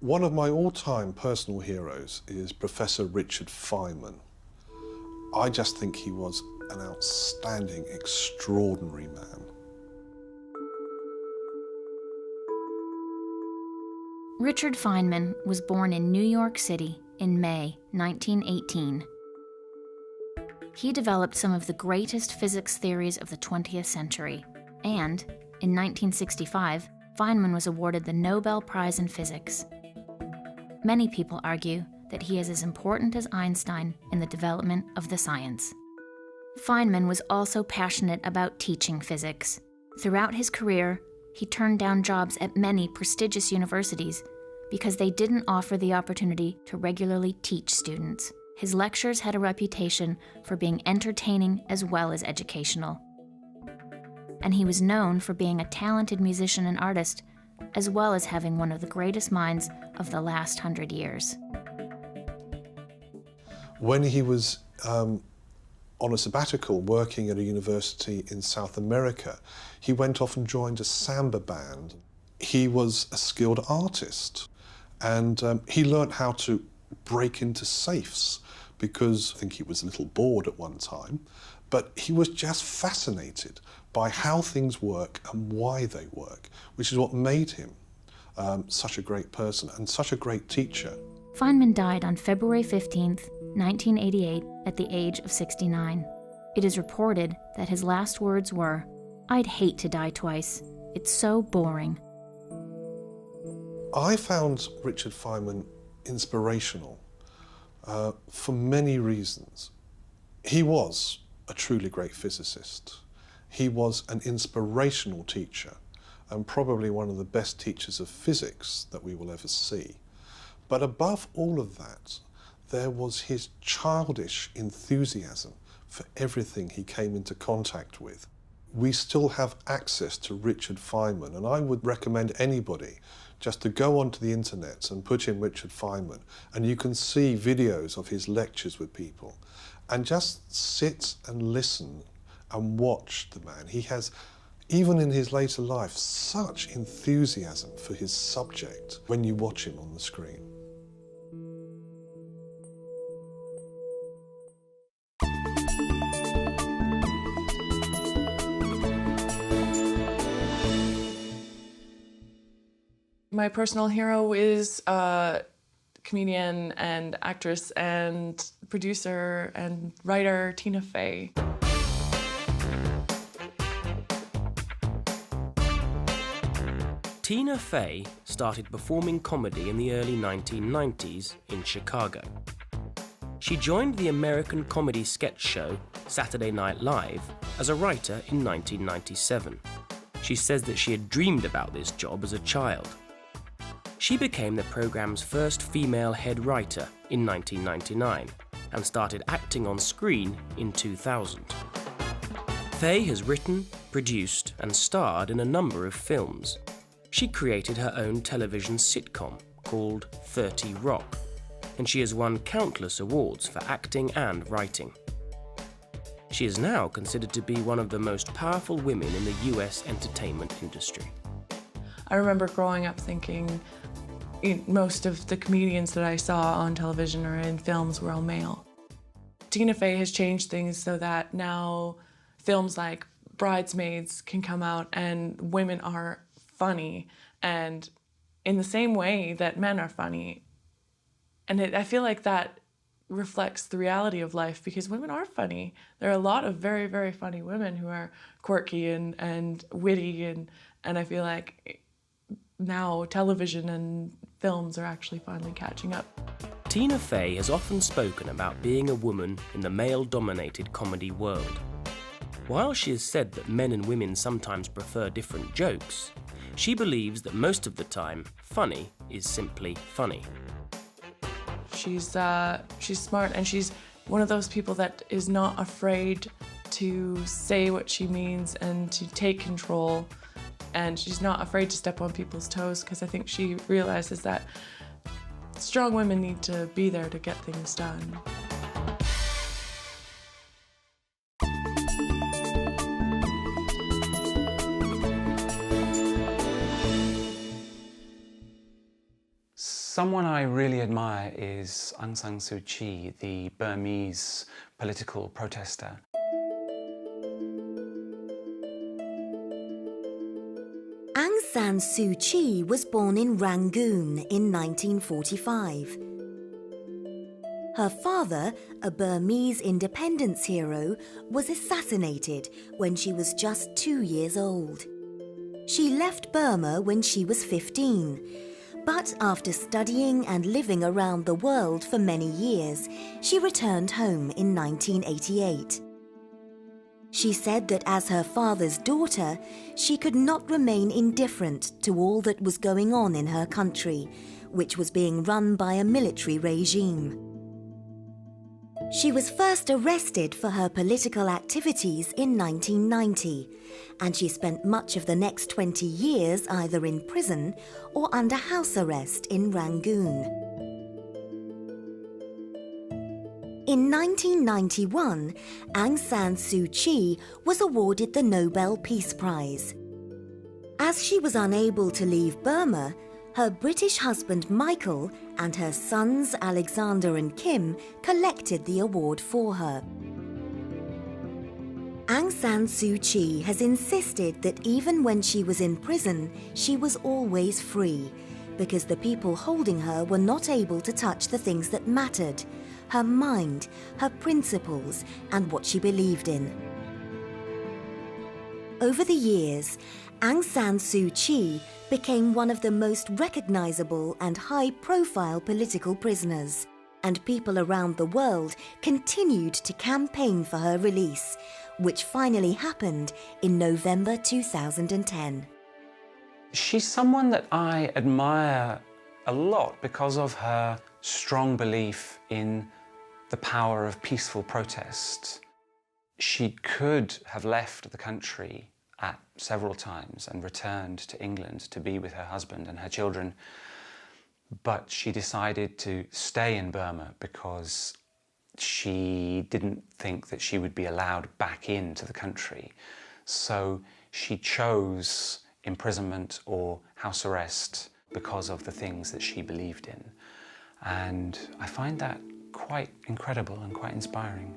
One of my all-time personal heroes is Professor Richard Feynman. I just think he was an outstanding, extraordinary man. Richard Feynman was born in New York City in May 1918. He developed some of the greatest physics theories of the 20th century, and in 1965, Feynman was awarded the Nobel Prize in Physics. Many people argue that he is as important as Einstein in the development of the science. Feynman was also passionate about teaching physics. Throughout his career, he turned down jobs at many prestigious universities because they didn't offer the opportunity to regularly teach students. His lectures had a reputation for being entertaining as well as educational. And he was known for being a talented musician and artist, as well as having one of the greatest minds of the last 100 years. When he was on a sabbatical working at a university in South America, he went off and joined a samba band. He was a skilled artist, and he learnt how to break into safes because I think he was a little bored at one time, but he was just fascinated by how things work and why they work, which is what made him such a great person and such a great teacher. Feynman died on February 15th, 1988, at the age of 69. It is reported that his last words were, "I'd hate to die twice. It's so boring." I found Richard Feynman inspirational for many reasons. He was a truly great physicist. He was an inspirational teacher and probably one of the best teachers of physics that we will ever see. But above all of that, there was his childish enthusiasm for everything he came into contact with. We still have access to Richard Feynman, and I would recommend anybody just to go onto the internet and put in Richard Feynman, and you can see videos of his lectures with people, and just sit and listen and watch the man. He has, even in his later life, such enthusiasm for his subject when you watch him on the screen. My personal hero is a comedian and actress and producer and writer, Tina Fey. Tina Fey started performing comedy in the early 1990s in Chicago. She joined the American comedy sketch show Saturday Night Live as a writer in 1997. She says that she had dreamed about this job as a child. She became the program's first female head writer in 1999 and started acting on screen in 2000. Fey has written, produced and starred in a number of films. She created her own television sitcom called 30 Rock, and she has won countless awards for acting and writing. She is now considered to be one of the most powerful women in the US entertainment industry. I remember growing up thinking most of the comedians that I saw on television or in films were all male. Tina Fey has changed things so that now films like Bridesmaids can come out and women are funny, and in the same way that men are funny. And I feel like that reflects the reality of life, because women are funny. There are a lot of very, very funny women who are quirky and witty, and I feel like now television and films are actually finally catching up. Tina Fey has often spoken about being a woman in the male-dominated comedy world. While she has said that men and women sometimes prefer different jokes, she believes that most of the time, funny is simply funny. She's smart, and she's one of those people that is not afraid to say what she means and to take control, and she's not afraid to step on people's toes, because I think she realizes that strong women need to be there to get things done. Someone I really admire is Aung San Suu Kyi, the Burmese political protester. Aung San Suu Kyi was born in Rangoon in 1945. Her father, a Burmese independence hero, was assassinated when she was just 2 years old. She left Burma when she was 15, but after studying and living around the world for many years, she returned home in 1988. She said that as her father's daughter, she could not remain indifferent to all that was going on in her country, which was being run by a military regime. She was first arrested for her political activities in 1990, and she spent much of the next 20 years either in prison or under house arrest in Rangoon. In 1991, Aung San Suu Kyi was awarded the Nobel Peace Prize. As she was unable to leave Burma, her British husband Michael and her sons Alexander and Kim collected the award for her. Aung San Suu Kyi has insisted that even when she was in prison, she was always free, because the people holding her were not able to touch the things that mattered: her mind, her principles, and what she believed in. Over the years, Aung San Suu Kyi became one of the most recognizable and high-profile political prisoners, and people around the world continued to campaign for her release, which finally happened in November 2010. She's someone that I admire a lot because of her strong belief in the power of peaceful protest. She could have left the country at several times and returned to England to be with her husband and her children, but she decided to stay in Burma because she didn't think that she would be allowed back into the country. So she chose imprisonment or house arrest because of the things that she believed in. And I find that quite incredible and quite inspiring.